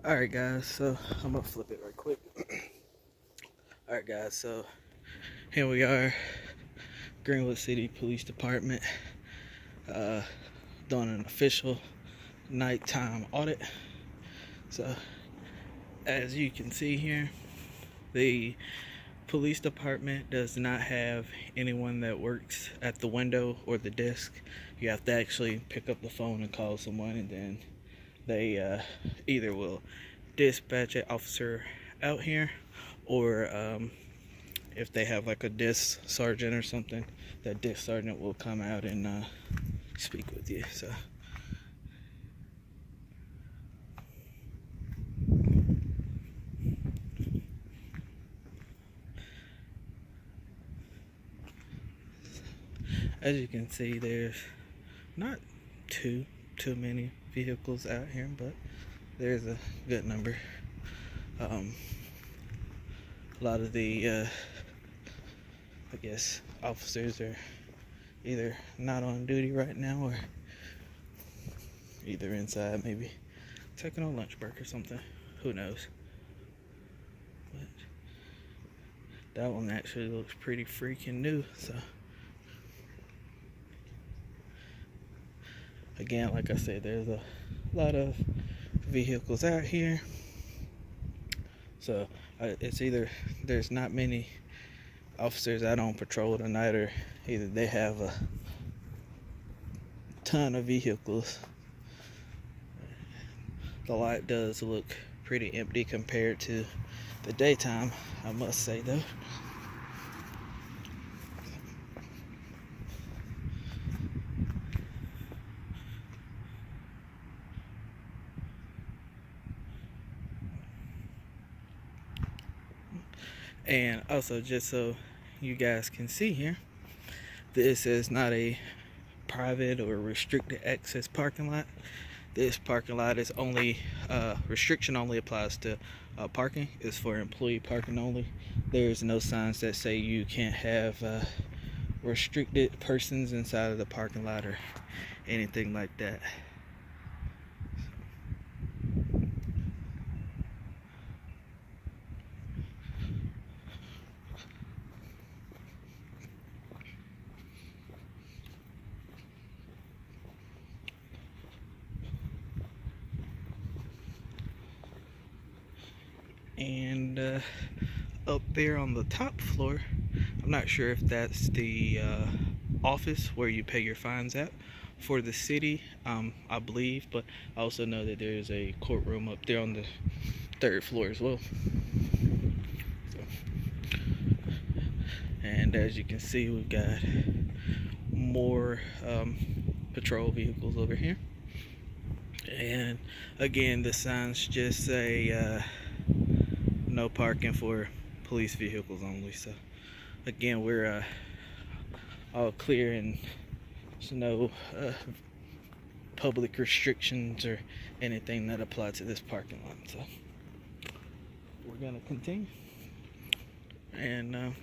Alright guys, so I'm gonna flip it right quick. Alright guys, so here we are, Greenwood City Police Department, doing an official nighttime audit. So as you can see here, the police department does not have anyone that works at the window or the desk. You have to actually pick up the phone and call someone, and then they either will dispatch an officer out here, or if they have like a desk sergeant or something, that desk sergeant will come out and speak with you. So as you can see, there's not too many vehicles out here, but there's a good number. A lot of the I guess officers are either not on duty right now, or either inside, maybe taking a lunch break or something, who knows. But that one actually looks pretty freaking new. So again, like I said, there's a lot of vehicles out here. So it's either there's not many officers out on patrol tonight, or either they have a ton of vehicles. The lot does look pretty empty compared to the daytime, I must say though. And also, just so you guys can see here, this is not a private or restricted access parking lot. This parking lot is only restriction only applies to parking. It's for employee parking only. There's no signs that say you can't have restricted persons inside of the parking lot or anything like that. And up there on the top floor, I'm not sure if that's the office where you pay your fines at for the city, I believe, but I also know that there's a courtroom up there on the third floor as well. So, and as you can see, we've got more patrol vehicles over here. And again, the signs just say no parking for police vehicles only. So again, we're all clear, and there's no public restrictions or anything that apply to this parking lot. So we're gonna continue, and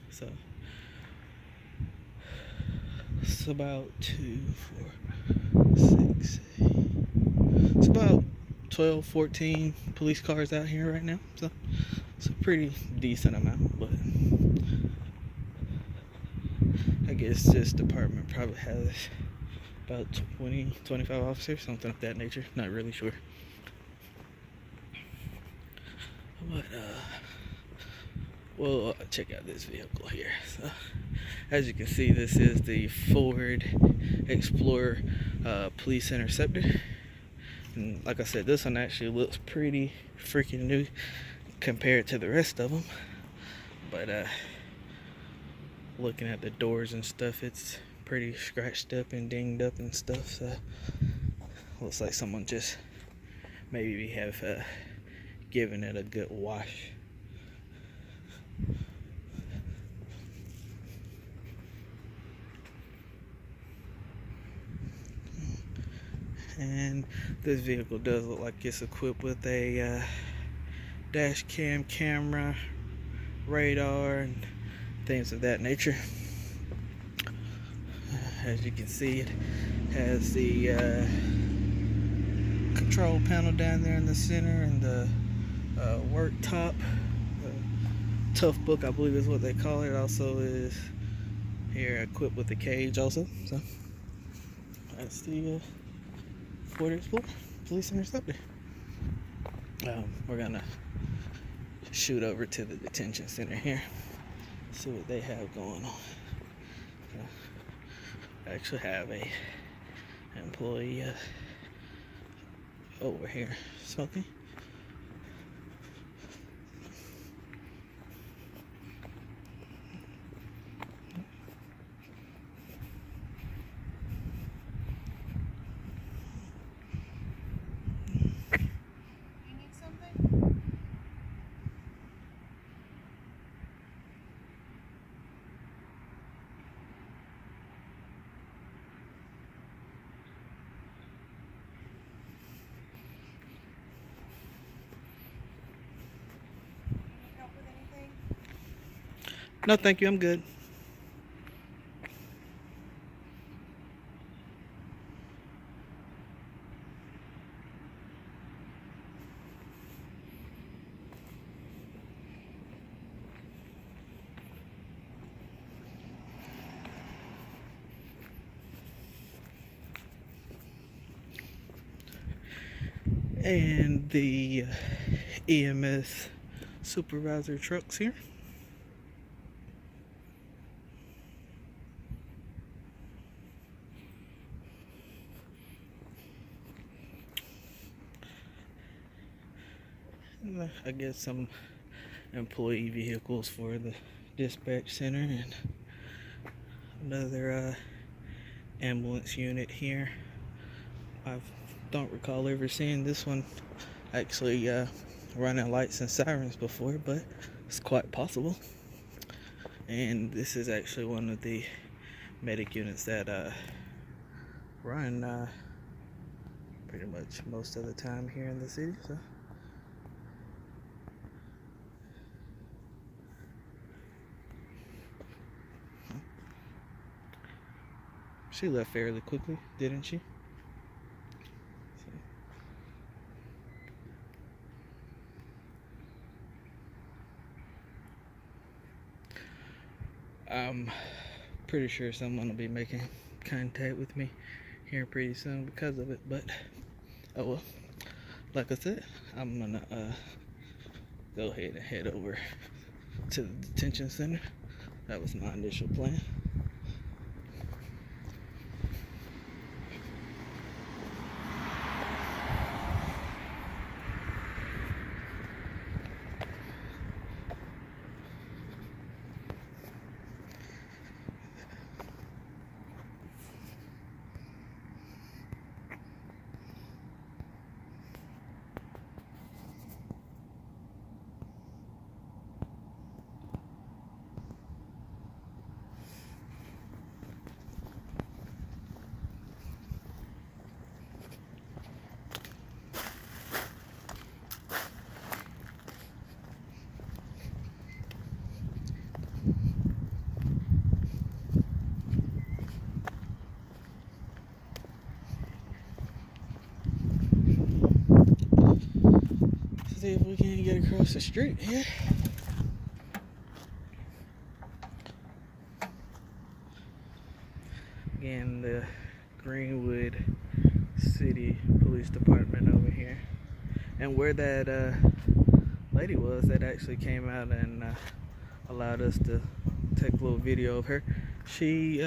so it's about 2, 4, 6, 8. It's about 12, 14 police cars out here right now. So it's a pretty decent amount, but I guess this department probably has about 20, 25 officers, something of that nature. Not really sure. But we'll check out this vehicle here. So as you can see, this is the Ford Explorer Police Interceptor. And like I said, this one actually looks pretty freaking new compared to the rest of them. But looking at the doors and stuff, it's pretty scratched up and dinged up and stuff. So looks like someone just maybe have given it a good wash. And this vehicle does look like it's equipped with a dash cam camera, radar, and things of that nature. As you can see, it Has the control panel down there in the center, and the work top. Tough book, I believe is what they call it. Also is here equipped with the cage also. So that's the Fort Explorer Police Interceptor. We're gonna shoot over to the detention center here, see what they have going on. I actually have a employee over here smoking. No, thank you. I'm good. And the EMS supervisor trucks here. I guess some employee vehicles for the dispatch center, and another ambulance unit here. I don't recall ever seeing this one actually running lights and sirens before, but it's quite possible. And this is actually one of the medic units that run pretty much most of the time here in the city. So she left fairly quickly, didn't she? I'm pretty sure someone will be making contact with me here pretty soon because of it, but oh well. Like I said, I'm gonna go ahead and head over to the detention center. That was my initial plan. See if we can get across the street here. Again, the Greenwood City Police Department over here. And where that lady was that actually came out and allowed us to take a little video of her. She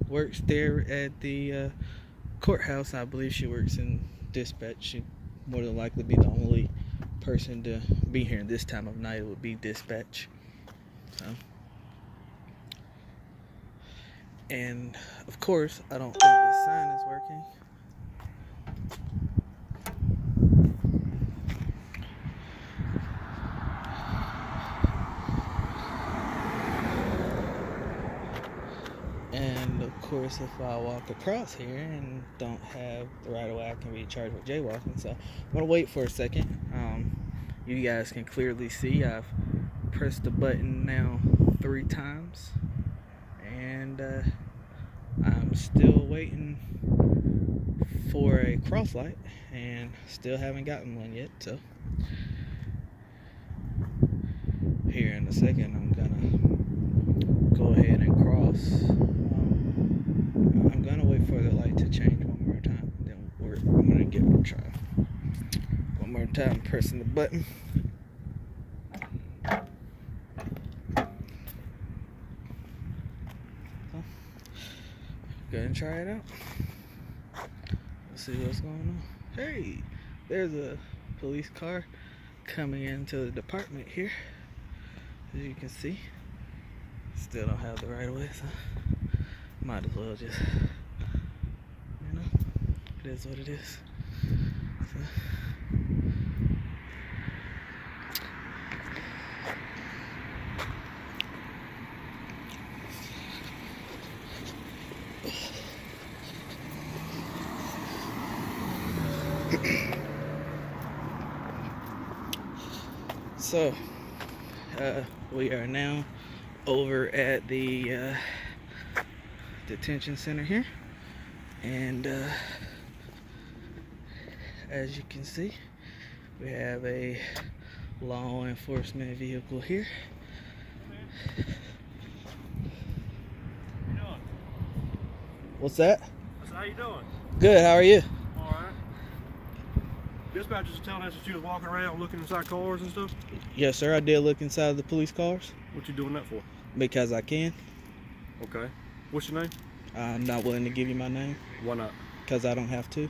works there at the courthouse. I believe she works in dispatch. She more than likely be the only person to be here this time of night. It would be dispatch. So, and of course, I don't think the sign is working. And of course, if I walk across here and don't have the right of way, I can be charged with jaywalking. So I'm gonna wait for a second. You guys can clearly see I've pressed the button now 3 times, and I'm still waiting for a cross light and still haven't gotten one yet. So here in a second, I'm gonna go ahead and cross. I'm gonna wait for the light to change one more time. Then I'm gonna try one more time pressing the button. Go ahead and try it out. Let's see what's going on. Hey, there's a police car coming into the department here. As you can see, still don't have the right of way, so might as well just, it is what it is. So, we are now over at the detention center here, and as you can see, we have a law enforcement vehicle here. What's that? How you doing? Good, how are you? Alright. Dispatchers are telling us that you was walking around looking inside cars and stuff? Yes, sir, I did look inside the police cars. What you doing that for? Because I can. Okay. What's your name? I'm not willing to give you my name. Why not? Because I don't have to.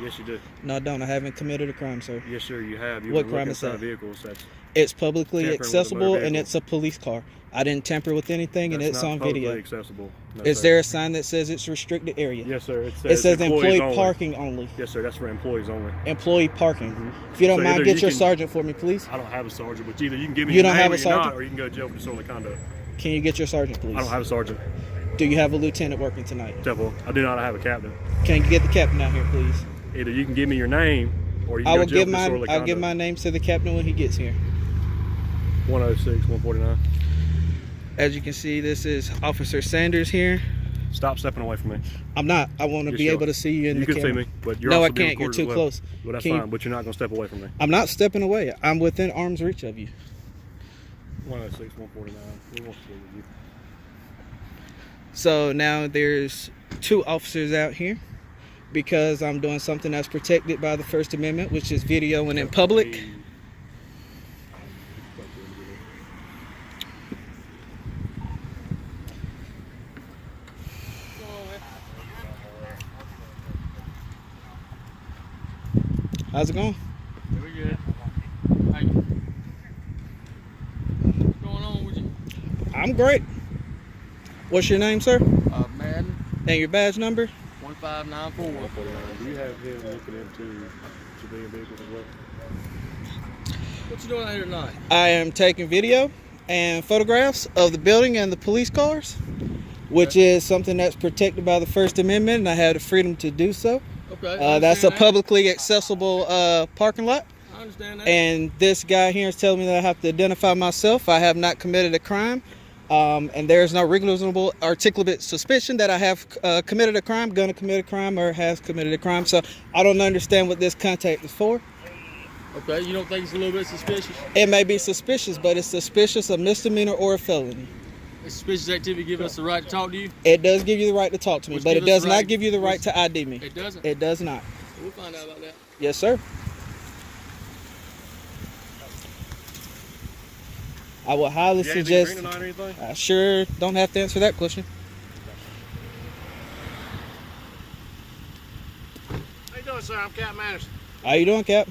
Yes, you do. No, I don't. I haven't committed a crime, sir. Yes, sir, you have. You've What been crime looking is that? inside vehicles. That's It's publicly tampering with a motor accessible, and vehicle. it's a police car. I didn't tamper with anything, and That's it's not on publicly video. accessible. No, Is sir. there a sign that says it's restricted area? Yes, sir. It It says employee only. parking only. Yes, sir. That's for employees only. Employee parking. Mm-hmm. If you don't So mind, either get you your can- sergeant for me, please. I don't have a sergeant, but either you can give me You your don't name have or a you're not, sergeant? or you can go to jail for disorderly conduct. Can you get your sergeant, please? I don't have a sergeant. Do you have a lieutenant working tonight? Devil, I do not have a captain. Can you get the captain out here, please? Either you can give me your name, or you can I go will to jail give for disorderly I'll give my conduct. name to the captain when he gets here. 106, 149. As you can see, this is Officer Sanders here. Stop stepping away from me. I'm not. I want to Yes, be you able are. to see you in You the can camera. see me, but you're No, also I being can't. You're recorded too as well. close. Well, that's Can you- fine, but you're not going to step away from me. I'm not stepping away. I'm within arm's reach of you. 106, 149. We won't speak with you. So now there's two officers out here because I'm doing something that's protected by the First Amendment, which is videoing in public. How's it going? Very good. How you? What's going on with you? I'm great. What's your name, sir? Madden, And your badge number? 1594. 149. Do you have him looking into civilian vehicles as well? What you doing out here tonight? I am taking video and photographs of the building and the police cars, which is something that's protected by the First Amendment, and I have the freedom to do so. Okay. That's a publicly accessible parking lot. I understand that. And this guy here is telling me that I have to identify myself. I have not committed a crime, and there is no reasonable articulate suspicion that I have committed a crime, going to commit a crime, or has committed a crime. So I don't understand what this contact is for. Okay, you don't think it's a little bit suspicious? It may be suspicious, but it's suspicious of misdemeanor or a felony. Is suspicious activity giving us the right to talk to you? It does give you the right to talk to me, Which but give it us does the not right- give you the right to ID me. It doesn't? It does not. We'll find out about that. Yes, sir. I would highly You have anything suggest. green tonight or anything? I sure don't have to answer that question. How you doing, sir? I'm Captain Anderson. How you doing, Cap?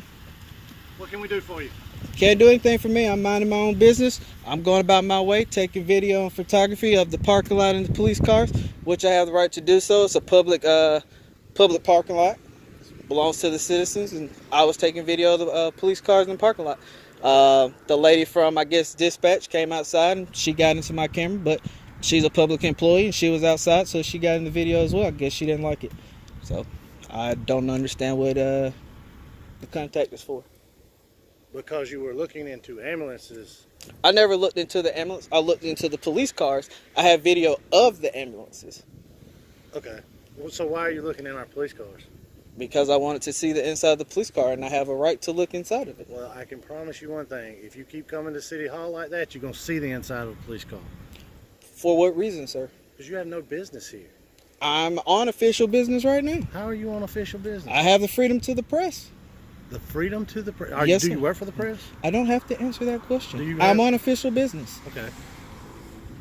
What can we do for you? Can't do anything for me. I'm minding my own business. I'm going about my way, taking video and photography of the parking lot and the police cars, which I have the right to do so. It's a public parking lot. It belongs to the citizens, and I was taking video of the police cars in the parking lot. The lady from, I guess, dispatch came outside, and she got into my camera, but she's a public employee, and she was outside, so she got in the video as well. I guess she didn't like it. So I don't understand what the contact is for. Because you were looking into ambulances. I never looked into the ambulance. I looked into the police cars. I have video of the ambulances. Okay. Well, so why are you looking in our police cars? Because I wanted to see the inside of the police car, and I have a right to look inside of it. Well, I can promise you one thing. If you keep coming to City Hall like that, you're going to see the inside of a police car. For what reason, sir? Because you have no business here. I'm on official business right now. How are you on official business? I have the freedom to the press. The freedom to the press? Yes, do you sir. work for the press? I don't have to answer that question. Do you I'm have- on official business. Okay.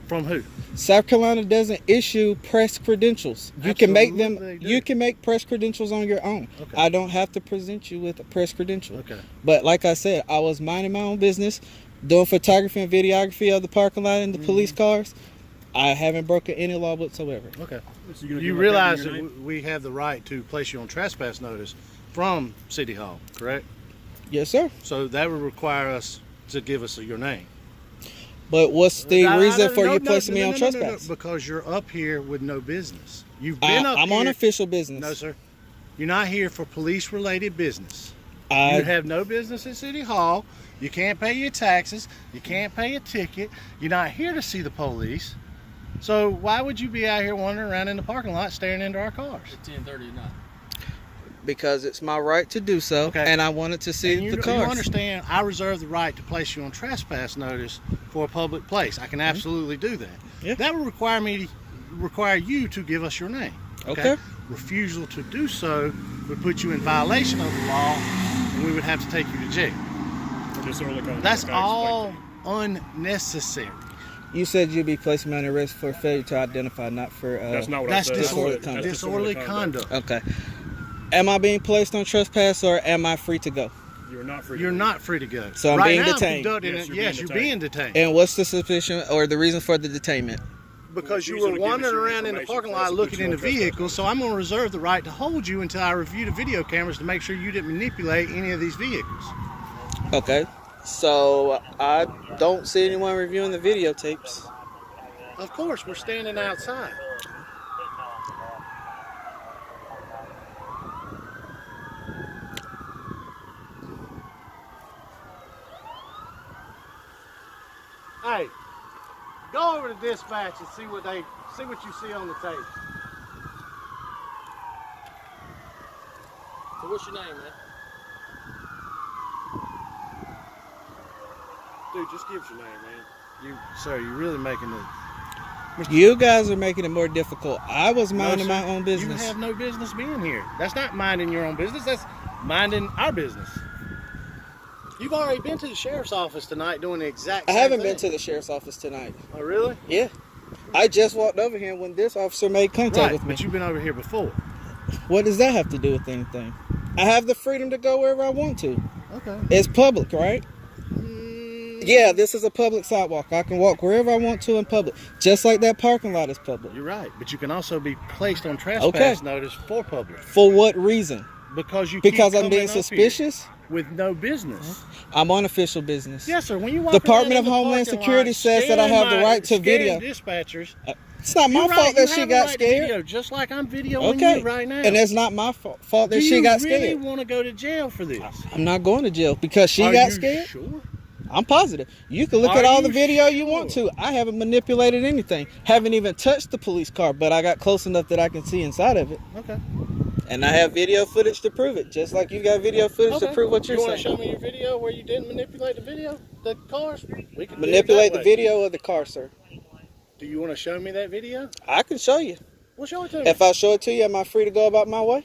From who? South Carolina doesn't issue press credentials. You can make them. Absolutely they do. You can make press credentials on your own. Okay. I don't have to present you with a press credential. Okay. But like I said, I was minding my own business, doing photography and videography of the parking lot and the police cars. I haven't broken any law whatsoever. Okay. So you're gonna You give realize your that name? we have the right to place you on trespass notice from City Hall, correct? Yes, sir. So that would require us to give us your name. But what's the reason for No, you no, placing me no, on no, no, no, trespass? because you're up here with no business. You've been up I'm here. on official business. No, sir. You're not here for police-related business. I, You have no business at City Hall. You can't pay your taxes. You can't pay a ticket. You're not here to see the police. So why would you be out here wandering around in the parking lot staring into our cars? At 10:30 at night. because it's my right to do so, Okay. and I wanted to see And the you cars. understand, I reserve the right to place you on trespass notice for a public place. I can absolutely do that. Yeah. That would require you to give us your name. Okay. Refusal to do so would put you in violation of the law, and we would have to take you to jail. Disorderly conduct. That's Okay, all explain unnecessary. You said you'd be placing me on arrest for failure to identify, not for. to me. That's not what That's I said. disorderly That's conduct. disorderly conduct. Okay. Am I being placed on trespass, or am I free to go? You're not free. You're not free to go. So I'm right being now, detained. conducting Yes, it- you're yes, being you're being detained. And what's the suspicion or the reason for the detainment? Because you Refusal were to give us wandering your around in the information, parking so lot that's a looking in the trespass vehicle, notice. so I'm going to reserve the right to hold you until I review the video cameras to make sure you didn't manipulate any of these vehicles. Okay. So I don't see anyone reviewing the videotapes. Of course, we're standing outside. Hey, go over to dispatch and see what you see on the tape. So what's your name, man? Dude, just give us your name, man. Sir, you're really making it. You guys are making it more difficult. I was minding No, sir. my own business. You have no business being here. That's not minding your own business. That's minding our business. You've already been to the sheriff's office tonight doing the exact I same haven't thing. been to the sheriff's office tonight. Oh, really? Yeah. I just walked over here when this officer made contact Right, with me. but you've been over here before. What does that have to do with anything? I have the freedom to go wherever I want to. Okay. It's public, right? Yeah, this is a public sidewalk. I can walk wherever I want to in public, just like that parking lot is public. You're right, but you can also be placed on trespass notice for public. For what reason? Because Because keep I'm coming being up here suspicious? with no business. I'm on official business. Yes, sir. When you walk Department around of in the Homeland parking Security lot, says that I have the scaring right to video. Dispatchers. It's not my You're right, fault that you she have a got right to scared. video, just like I'm videoing Okay. you right now. And it's not my fault that Do she you got really scared. want to go to jail for this? I'm not going to jail because she Are got you scared. Sure. I'm positive. You can look Are at all the you video you sure? want to. I haven't manipulated anything. Haven't even touched the police car, but I got close enough that I can see inside of it. Okay. And I have video footage to prove it, just like you got video footage to prove what you're You want to saying. show me your video where you didn't manipulate the video, the cars? We can do it Manipulate that the way. video of the car, sir. Do you want to show me that video? I can show you. Well, show it to me. If I show it to you, am I free to go about my way?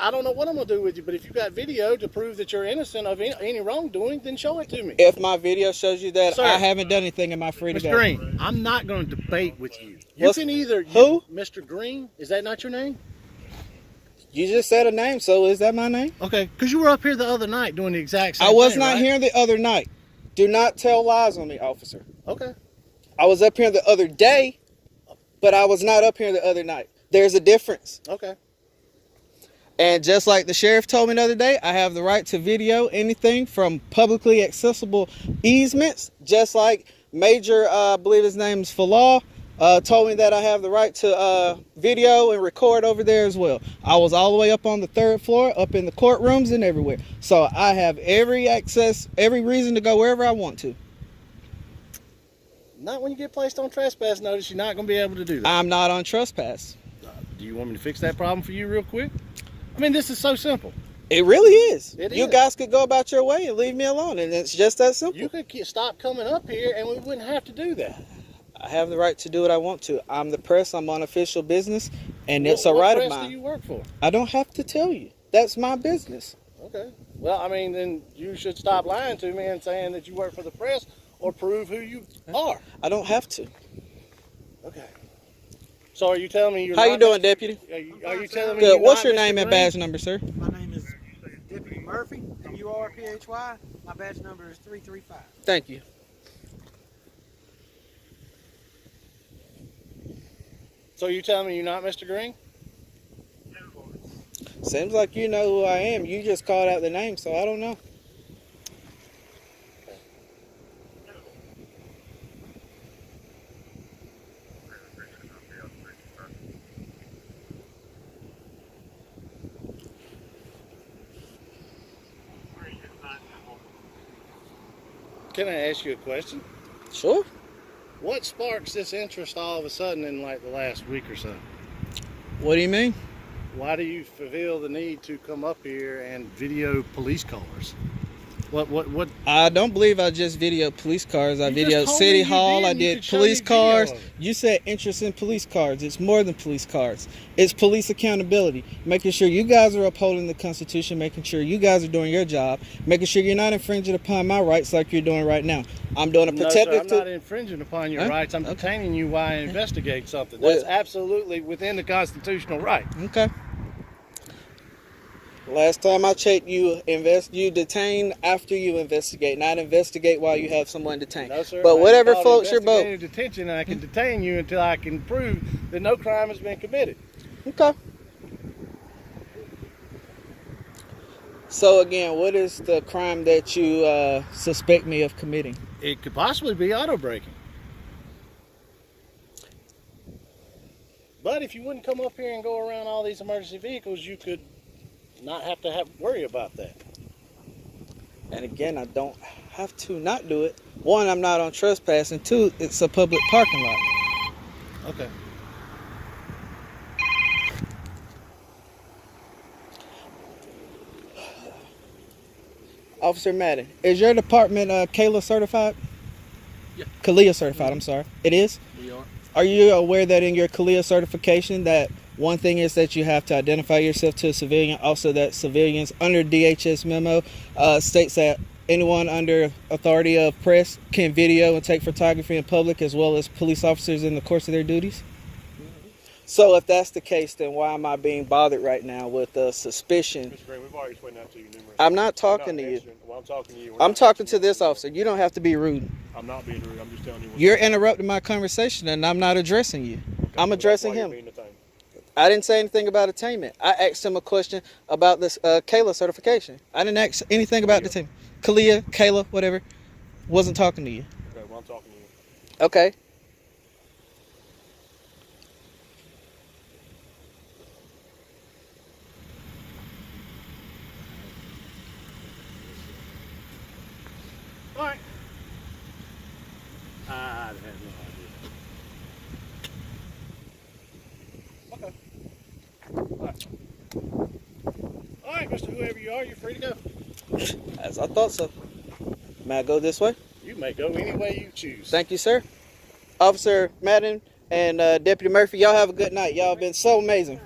I don't know what I'm gonna do with you, but if you got video to prove that you're innocent of any wrongdoing, then show it to me. If my video shows you that Sir, I haven't done anything, am I free to Mr. go? Green, I'm not going to debate with you. You What's- can either who? Mr. Green, is that not your name? You just said a name, so is that my name? Okay, because you were up here the other night doing the exact same I was thing, not right? here the other night. Do not tell lies on me, officer. Okay. I was up here the other day, but I was not up here the other night. There's a difference. Okay. And just like the sheriff told me the other day, I have the right to video anything from publicly accessible easements, just like Major, I believe his name is Falah, told me that I have the right to video and record over there as well. I was all the way up on the 3rd floor, up in the courtrooms and everywhere. So I have every access, every reason to go wherever I want to. Not when you get placed on trespass notice, you're not going to be able to do that. I'm not on trespass. Do you want me to fix that problem for you real quick? I mean, this is so simple. It really is. It You is. guys could go about your way and leave me alone, and it's just that simple. You could stop coming up here, and we wouldn't have to do that. I have the right to do what I want to. I'm the press. I'm on official business, and What- it's a what right of press mine. do you work for? I don't have to tell you. That's my business. Okay. Well, I mean, then you should stop lying to me and saying that you work for the press, or prove who you are. I don't have to. Okay. So are you telling me you're How not you doing, Mr. Deputy? Are you telling me Good. you're What's not your Mr. name and Green? badge number, sir? My name is Deputy Murphy, M-U-R-P-H-Y. My badge number is 335. Thank you. So you telling me you're not Mr. Green? Seems like you know who I am. You just called out the name, so I don't know. Can I ask you a question? Sure. What sparks this interest all of a sudden in like the last week or so? What do you mean? Why do you feel the need to come up here and video police cars? What? I don't believe I just videoed police cars. I You just videoed told City me you Hall. did. I You did could show police me video cars. of it. You said interest in police cars. It's more than police cars. It's police accountability. Making sure you guys are upholding the Constitution, making sure you guys are doing your job, making sure you're not infringing upon my rights like you're doing right now. I'm doing a No, sir, protective I'm not infringing upon your Huh? rights. I'm Okay. detaining you while I investigate something. Well- That's absolutely within the constitutional right. Okay. Last time I checked, you detain after you investigate, not investigate while you have someone detained. No, sir. But I whatever called floats your boat. investigative detention, and I can detain you until I can prove that no crime has been committed. Okay. So again, what is the crime that you suspect me of committing? It could possibly be auto braking. But if you wouldn't come up here and go around all these emergency vehicles, you could not have to worry about that. And again, I don't have to not do it. One, I'm not on trespass, and two, it's a public parking lot. Okay. Officer Madden, is your department Kayla certified? Yeah. Kalia certified, I'm sorry. It is? We are. Are you aware that in your Kalia certification that one thing is that you have to identify yourself to a civilian, also that civilians under DHS memo states that anyone under authority of press can video and take photography in public as well as police officers in the course of their duties? So if that's the case, then why am I being bothered right now with a suspicion? Mr. Green, we've already explained that to you numerous I'm not times. talking to you. answering- Well, I'm talking to you. We're I'm not talking answering to this your officer. You don't have to be rude. questions. I'm not being rude. I'm just telling you. You're interrupting my conversation and I'm not addressing you. I'm addressing him. I didn't say anything about attainment. I asked him a question about this Kayla certification. I didn't ask anything about the team. Kalia, Kayla, whatever. Wasn't talking to you. Okay, well, I'm talking to you. Okay. All right. I have no idea. Okay. All right. All right, Mr. Whoever you are, you're free to go. As I thought so. May I go this way? You may go any way you choose. Thank you, sir. Officer Madden and Deputy Murphy, y'all have a good night. Y'all been so amazing.